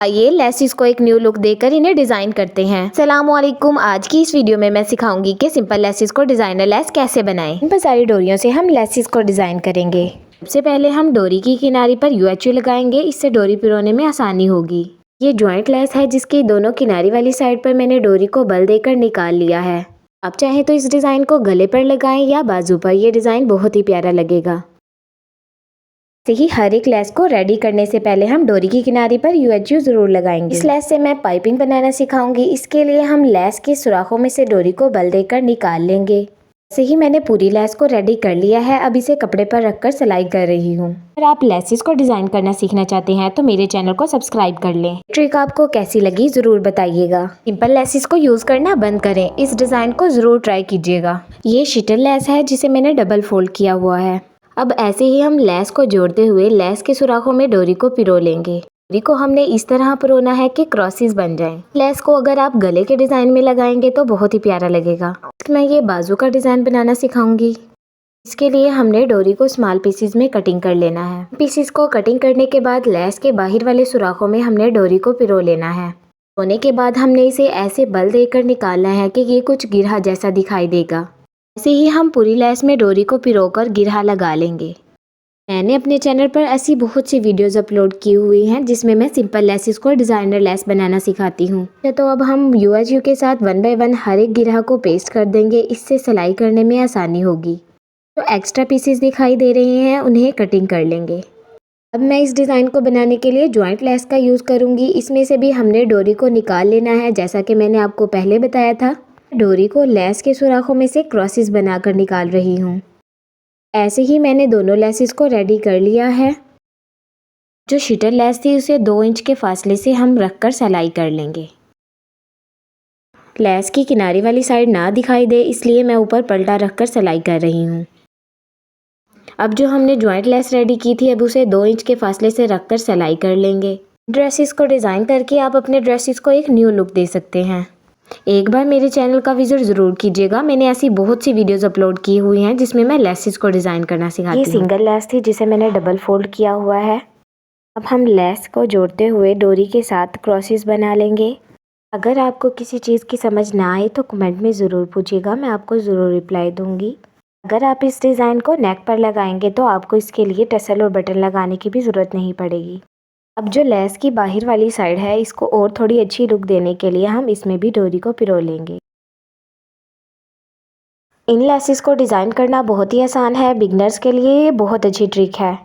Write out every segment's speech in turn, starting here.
आइए लेसिस को एक न्यू लुक देकर इन्हें डिज़ाइन करते हैं। अस्सलामुअलैकुम। आज की इस वीडियो में मैं सिखाऊंगी कि सिंपल लेसिस को डिज़ाइनर लेस कैसे बनाएं। इन पर सारी डोरियों से हम लेसिस को डिज़ाइन करेंगे। सबसे पहले हम डोरी की किनारी पर UHU लगाएंगे, इससे डोरी पिरोने में आसानी होगी। ये जॉइंट लेस है जिसकी दोनों किनारी वाली साइड पर मैंने डोरी को बल देकर निकाल लिया है। आप चाहें तो इस डिज़ाइन को गले पर लगाएं या बाजू पर, यह डिज़ाइन बहुत ही प्यारा लगेगा। ही हर एक लेस को रेडी करने से पहले हम डोरी की किनारी पर UHU जरूर लगाएंगे। इस लेस से मैं पाइपिंग बनाना सिखाऊंगी। इसके लिए हम लेस के सुराखों में से डोरी को बल देकर निकाल लेंगे। ऐसे ही मैंने पूरी लेस को रेडी कर लिया है। अब इसे कपड़े पर रखकर सिलाई कर रही हूँ। अगर आप लेसिस को डिजाइन करना सीखना चाहते हैं तो मेरे चैनल को सब्सक्राइब कर लें। ट्रिक आपको कैसी लगी जरूर बताइएगा। सिंपल लेसिस को यूज करना बंद करें, इस डिजाइन को जरूर ट्राई कीजिएगा। ये शिटर लेस है जिसे मैंने डबल फोल्ड किया हुआ है। अब ऐसे ही हम लेस को जोड़ते हुए लेस के सुराखों में डोरी को पिरो लेंगे। डोरी को हमने इस तरह पिरोना है कि क्रॉसेस बन जाएं। लेस को अगर आप गले के डिजाइन में लगाएंगे तो बहुत ही प्यारा लगेगा। मैं ये बाजू का डिजाइन बनाना सिखाऊंगी। इसके लिए हमने डोरी को स्मॉल पीसेस में कटिंग कर लेना है। पीसेस को कटिंग करने के बाद लेस के बाहर वाले सुराखों में हमने डोरी को पिरो लेना है। पिरोने के बाद हमने इसे ऐसे बल देकर निकालना है कि ये कुछ गिरहा जैसा दिखाई देगा। ऐसे ही हम पूरी लेस में डोरी को पिरोकर गिरहा लगा लेंगे। मैंने अपने चैनल पर ऐसी बहुत सी वीडियोस अपलोड की हुई हैं जिसमें मैं सिंपल लेसिस को डिज़ाइनर लेस बनाना सिखाती हूँ। तो अब हम UHU के साथ 1 बाय 1 हर एक गिरहा को पेस्ट कर देंगे, इससे सिलाई करने में आसानी होगी। तो एक्स्ट्रा पीसेस दिखाई दे रहे हैं उन्हें कटिंग कर लेंगे। अब मैं इस डिज़ाइन को बनाने के लिए जॉइंट लेस का यूज़ करूँगी। इसमें से भी हमने डोरी को निकाल लेना है जैसा कि मैंने आपको पहले बताया था। डोरी को लेस के सुराखों में से क्रॉसेस बनाकर निकाल रही हूँ। ऐसे ही मैंने दोनों लेसेस को रेडी कर लिया है। जो शिटर लेस थी उसे 2 इंच के फासले से हम रखकर सिलाई कर लेंगे। लेस की किनारी वाली साइड ना दिखाई दे इसलिए मैं ऊपर पलटा रखकर सिलाई कर रही हूँ। अब जो हमने जॉइंट लेस रेडी की थी अब उसे 2 इंच के फासले से रखकर सिलाई कर लेंगे। ड्रेसेस को डिज़ाइन करके आप अपने ड्रेसेस को एक न्यू लुक दे सकते हैं। एक बार मेरे चैनल का विजिट ज़रूर कीजिएगा। मैंने ऐसी बहुत सी वीडियोस अपलोड की हुई हैं जिसमें मैं लेसिस को डिज़ाइन करना सिखाती हूँ। ये सिंगल लेस थी जिसे मैंने डबल फोल्ड किया हुआ है। अब हम लेस को जोड़ते हुए डोरी के साथ क्रॉसेस बना लेंगे। अगर आपको किसी चीज़ की समझ ना आए तो कमेंट में ज़रूर पूछिएगा, मैं आपको ज़रूर रिप्लाई दूँगी। अगर आप इस डिज़ाइन को नेक पर लगाएंगे तो आपको इसके लिए टसल और बटन लगाने की भी ज़रूरत नहीं पड़ेगी। अब जो लेस की बाहर वाली साइड है इसको और थोड़ी अच्छी लुक देने के लिए हम इसमें भी डोरी को पिरो लेंगे। इन लेसेस को डिज़ाइन करना बहुत ही आसान है, बिगनर्स के लिए ये बहुत अच्छी ट्रिक है।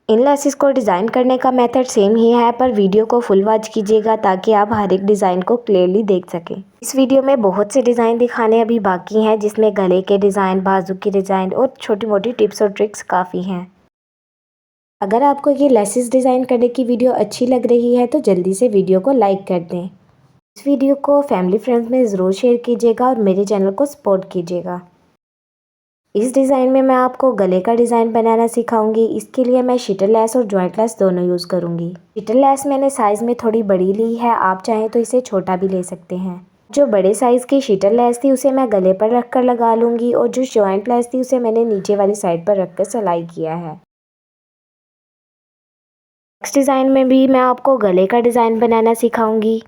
इन लेसेस को डिज़ाइन करने का मेथड सेम ही है पर वीडियो को फुल वॉच कीजिएगा ताकि आप हर एक डिज़ाइन को क्लियरली देख सकें। इस वीडियो में बहुत से डिज़ाइन दिखाने अभी बाकी हैं जिसमें गले के डिज़ाइन, बाजू के डिज़ाइन और छोटी मोटी टिप्स और ट्रिक्स काफ़ी हैं। अगर आपको ये लेसेस डिज़ाइन करने की वीडियो अच्छी लग रही है तो जल्दी से वीडियो को लाइक कर दें। इस वीडियो को फैमिली फ्रेंड्स में ज़रूर शेयर कीजिएगा और मेरे चैनल को सपोर्ट कीजिएगा। इस डिज़ाइन में मैं आपको गले का डिज़ाइन बनाना सिखाऊंगी। इसके लिए मैं शिटर लेस और जॉइंट लेस दोनों यूज़ करूंगी। शिटर लेस मैंने साइज़ में थोड़ी बड़ी ली है, आप चाहें तो इसे छोटा भी ले सकते हैं। जो बड़े साइज़ की शिटर लेस थी उसे मैं गले पर रख कर लगा लूँगी और जो जॉइंट लेस थी उसे मैंने नीचे वाली साइड पर रख कर सिलाई किया है। नेक्स्ट डिज़ाइन में भी मैं आपको गले का डिज़ाइन बनाना सिखाऊंगी।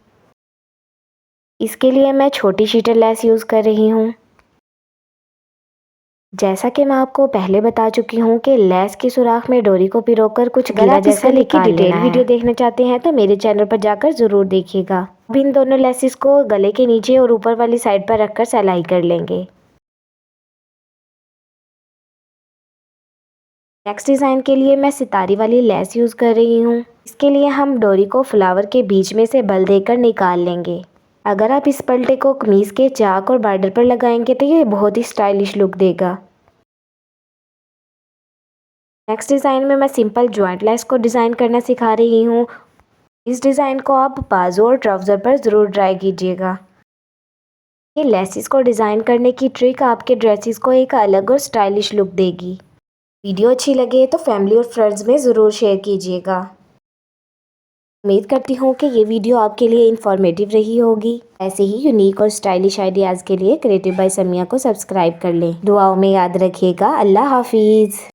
इसके लिए मैं छोटी शिटर लेस यूज़ कर रही हूँ। जैसा कि मैं आपको पहले बता चुकी हूँ कि लेस के सुराख में डोरी को पिरोकर कुछ गिरा जैसा निकाल लेना है। डिटेल वीडियो देखना चाहते हैं तो मेरे चैनल पर जाकर ज़रूर देखिएगा। अब इन दोनों लेसेस को गले के नीचे और ऊपर वाली साइड पर रखकर सिलाई कर लेंगे। नेक्स्ट डिज़ाइन के लिए मैं सितारी वाली लेस यूज़ कर रही हूँ। इसके लिए हम डोरी को फ्लावर के बीच में से बल देकर निकाल लेंगे। अगर आप इस पलटे को कमीज़ के चाक और बॉर्डर पर लगाएंगे तो ये बहुत ही स्टाइलिश लुक देगा। नेक्स्ट डिज़ाइन में मैं सिंपल जॉइंट लेस को डिज़ाइन करना सिखा रही हूँ। इस डिज़ाइन को आप बाजू और ट्राउज़र पर ज़रूर ट्राई कीजिएगा। ये लेसिस को डिज़ाइन करने की ट्रिक आपके ड्रेसेस को एक अलग और स्टाइलिश लुक देगी। वीडियो अच्छी लगे तो फैमिली और फ्रेंड्स में ज़रूर शेयर कीजिएगा। उम्मीद करती हूँ कि ये वीडियो आपके लिए इन्फॉर्मेटिव रही होगी। ऐसे ही यूनिक और स्टाइलिश आइडियाज़ के लिए क्रिएटिव बाय समिया को सब्सक्राइब कर लें। दुआओं में याद रखिएगा। अल्लाह हाफिज़।